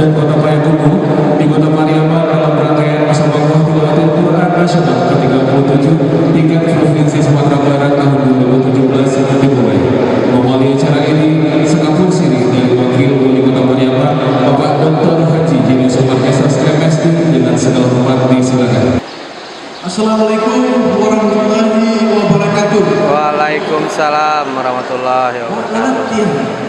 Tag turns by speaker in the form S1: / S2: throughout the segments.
S1: dan Kota Payakumbuh di Kota Pariaman dalam rangkaian Musabaqah Tilawatil Quran Nasional ke-37 tingkat Provinsi Sumatera Barat tahun 2017 dimulai. Mengawali acara ini sekapur siri dari Wakil Wali Kota Pariaman Bapak Dr. Haji Jinius Markesas MSD dengan segala hormat disilakan.
S2: Assalamualaikum warahmatullahi wabarakatuh.
S3: Waalaikumsalam warahmatullahi wabarakatuh.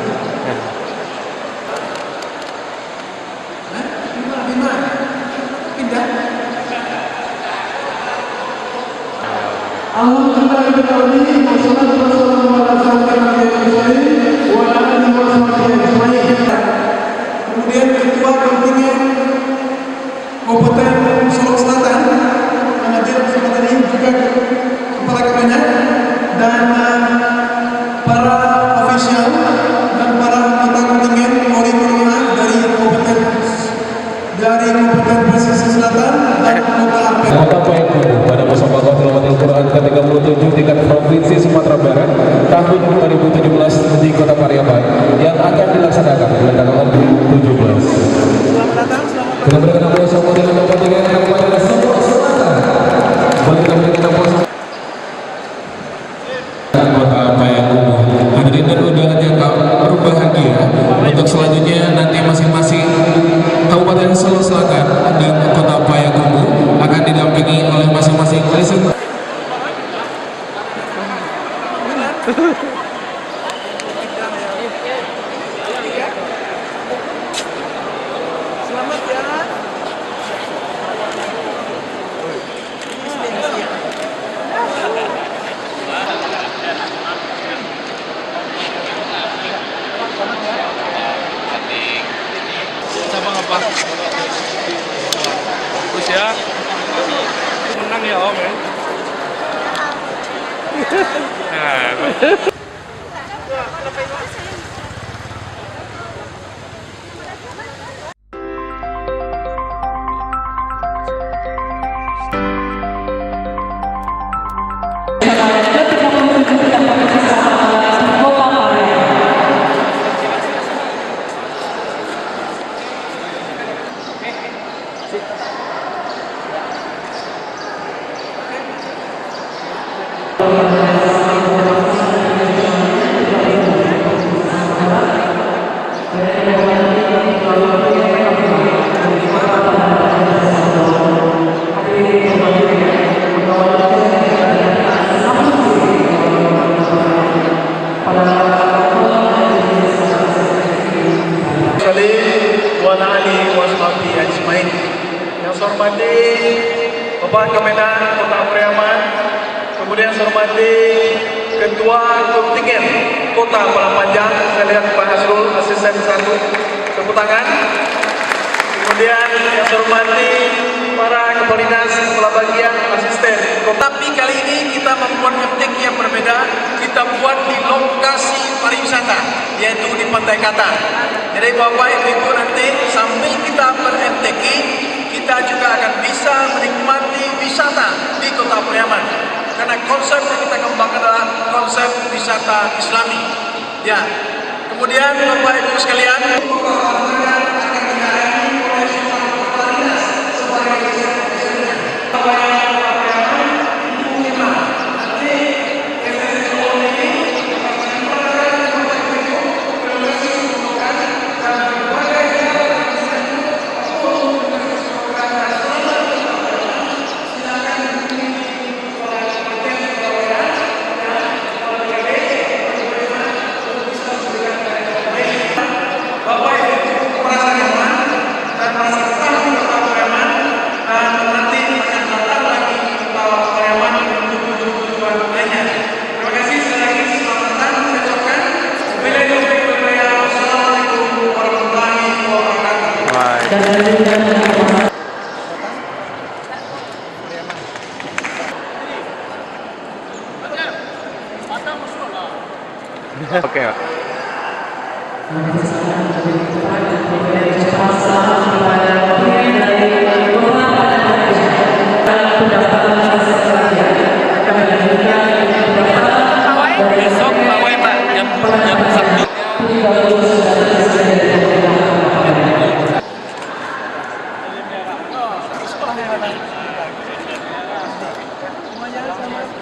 S2: Kemudian Ketua Kontingen Kabupaten Solok Selatan mengajar kesempatan ini juga Kepala Kemenag dan para ofisial dan para anggota kontingen Orientering dari Kabupaten Pesisir Selatan dan Kota Ampel.
S1: Kota Payakumbuh pada Musabaqah Tilawatil Quran ke-37 tingkat Provinsi Sumatera Barat tahun 2017 di Kota Pariaman yang akan dilaksanakan pada tanggal 17.
S2: Selamat datang,
S1: Kita berikan aplaus untuk kontingen Kabupaten Solok Selatan. Boleh kita berikan aplaus Kota Payakumbuh. Hadirin dan undangan yang berbahagia, untuk selanjutnya nanti masing-masing Kabupaten Solok Selatan dan Kota Payakumbuh akan didampingi oleh masing-masing presenter.
S2: Selamat ya.
S4: Cabang apa? Terus ya, menang ya Om ya. Nah,
S2: yang saya hormati Bapak Kemenag Kota Pariaman, kemudian saya hormati Ketua Kontingen Kota Palangpanjang, saya lihat Pak Hasrul, asisten 1, tepuk tangan. Kemudian yang saya hormati para kepala dinas, kepala bagian, asisten. Tetapi kali ini kita membuat MTQ yang berbeda, kita buat di lokasi pariwisata, yaitu di Pantai Kata. Jadi Bapak Ibu nanti sambil kita ber-MTQ, kita juga akan bisa menikmati wisata di Kota Pariaman. Karena konsep yang kita kembangkan adalah konsep wisata Islami. Ya. Kemudian Bapak Ibu sekalian,
S3: Oke.
S4: besok pawai Pak jam 1.
S2: Semuanya sama.